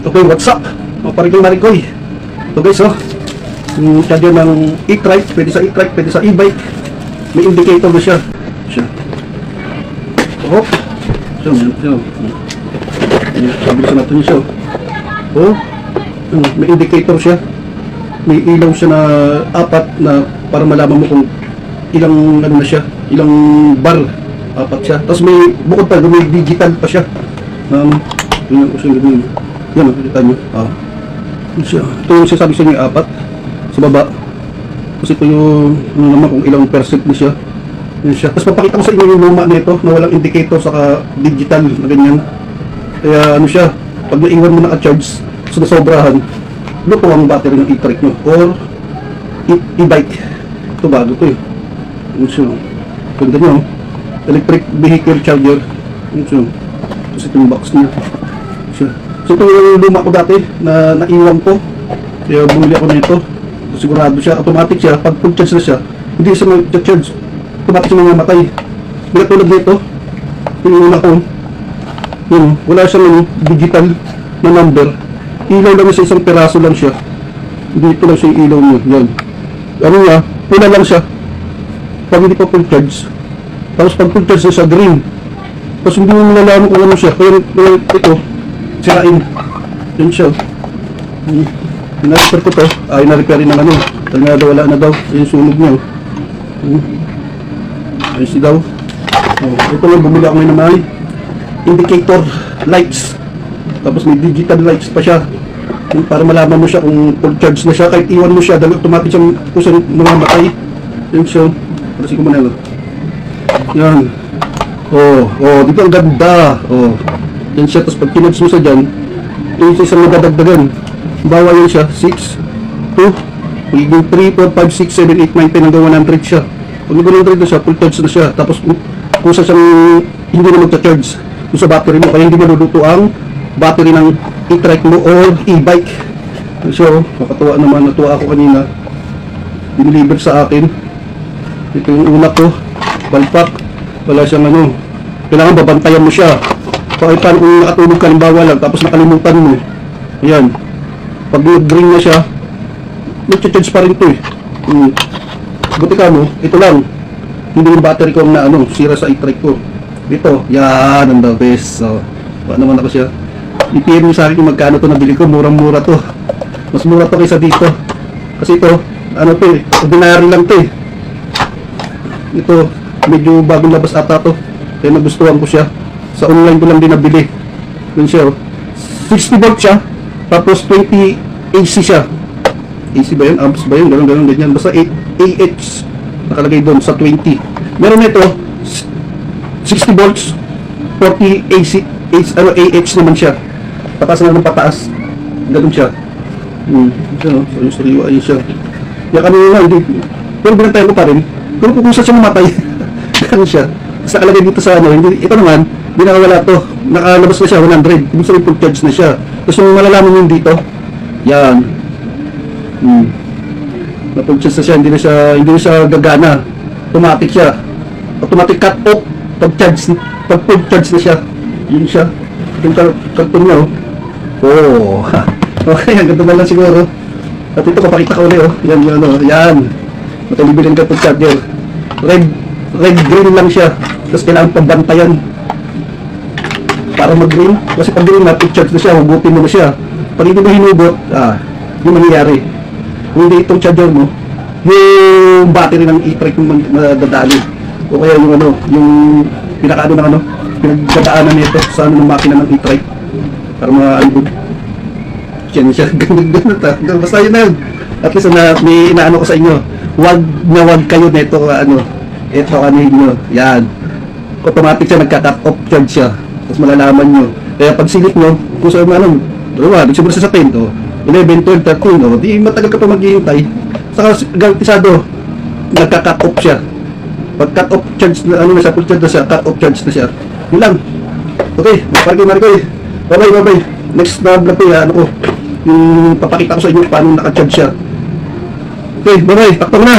Okay, what's up? Mga parikoy-marikoy. So guys, yung charger ng e-trike, pwede sa e-trike, pwede sa e-bike. May indicator na siya. Oh, pabilisan natin siya. Oh, may indicator siya. May ilaw siya na apat na para malaman mo kung ilang ano na siya, ilang bar. Apat siya. Tapos may bukod pa, may digital pa siya. Tingnan ko siya ganyan. Yan, nakikita nyo. Ito yung sasabi sa inyo, apat. Sa baba. Tapos ito yung, ano naman, kung ilang percent na siya. Yan siya. Tapos papakita ko sa inyo yung luma nito na walang indicator saka digital na ganyan. Kaya ano siya, pag naiwan mo naka-charge, so nasobrahan, luto ang battery ng e-trike nyo. Or e-bike. Ito bago to eh. Yan siya. Ganda nyo. Electric vehicle charger. Yan siya. Tapos ito yung box niya. Siya. So ito yung luma ko dati na naiwan ko. Kaya bumili ako nito. So, sigurado siya, automatic siya. Pag full charge na siya, hindi siya mag-charge. Automatic siya mamamatay. Hindi tulad nito. Yung una ko. Yun, wala siyang digital na number. Ilaw lang siya, isang peraso lang siya. Dito lang siya yung ilaw niya. Yan. Ano niya, pula lang siya. Pag hindi pa full charge. Tapos pag full charge na siya, green. Tapos hindi mo nalalaman kung ano siya. Kaya ito, sirain. Yan siya. Na-repair ko to. Ay, na-repairin ng ano. Talaga wala na daw. Yung sunog niya. Ayun si daw. Ito lang, bumili ako ngayon na may indicator lights. Tapos may digital lights pa siya. Para malaman mo siya kung full charge na siya. Kahit iwan mo siya, dahil automatic siyang kung saan namamatay. Yan siya. Parasin ko muna yun. Yan. Dito ang ganda. Yan siya. Tapos pag pinodge mo sa dyan, ito yung isang nadadagdagan. Bawa yun siya, 6, 2, magiging 3, 4, 5, 6, 7, 8, 9, 10 hanggang 100 siya. Pag nag-100 na siya, full charge na siya. Tapos kung sa siyang hindi na magcha-charge kung sa battery mo, kaya hindi maluluto ang battery ng e-trike mo or e-bike. So, nakatuwa naman, natuwa ako kanina. Diniliver sa akin. Ito yung una ko, palpak. Wala siyang ano, kailangan babantayan mo siya. Kung kung nakatulog ka, limbawa lang, tapos nakalimutan mo. Ayan. Pag green na siya, mag-charge pa rin ito eh. Buti ka mo, ito lang. Hindi yung battery ko na ano, sira sa e-trike ko. Dito, yan, ang the best. So, wala naman ako siya. I-PM nyo sa akin kung magkano ito nabili ko. Murang-mura to. Mas mura to kaysa dito. Kasi ito, ano to eh, ordinary lang to eh. Ito, medyo bagong labas ata to. Kaya nagustuhan ko siya. Sa online ko lang din nabili. Yun siya oh. 60 volt siya. Tapos 20 AC siya. AC ba yun? Amps ba yun? Ganun, ganyan. Basta 8 AH nakalagay doon sa 20. Meron nito 60 volts 40 AC AH naman siya. Pataas na ng pataas. Ganun siya. So yung sariwa yun siya. Kaya kanina hindi. Pero binantayan ko pa rin. Pero kung saan siya mamatay. Ganun siya. Sa kalagay dito sa ano. Hindi, ito naman, hindi nakawala to. Nakalabas na siya 100. Ibig sabihin full charge na siya. Tapos yung malalaman yun dito, yan. Na-full charge na siya, hindi na siya gagana. Automatic siya. Automatic cut off pag full charge na siya. Yun siya. Yung karton niya, Okay, ang ganda na lang siguro. At ito, papakita ko ulit, Yan, yan. Matalibil yung karton charger. Red-green lang siya. Tapos kailangan pagbantayan para mag-green. Kasi pag green na, full charge na siya, hugutin mo na siya. Pag hindi mo hinugot, yung mangyayari. Kung hindi itong charger mo, yung battery ng e-trike yung madadali. O kaya yung ano, yung pinakaano ng ano, pinagdadaanan nito sa ano ng makina ng e-trike. Para ma-albog. Yan siya, ganun. Basta yun na yun. At least may inaano ko sa inyo. Wag kayo nito, ito nyo. Yan. Automatic siya, nagka-cut off charge siya. Tapos malalaman nyo. Kaya pag silip nyo, kung saan ano, nagsimula siya sa 10, 11, 12, 13, di matagal ka pa maghihintay. Saka garantisado, nagka-cut off siya. Pag cut off charge na, ano na siya, full charge na siya, cut off charge na siya. Yun lang. Okay, marikoy. Bye-bye. Next na vlog ko, ano ko, yung papakita ko sa inyo paano naka-charge siya. Okay, bye-bye. Takpan na.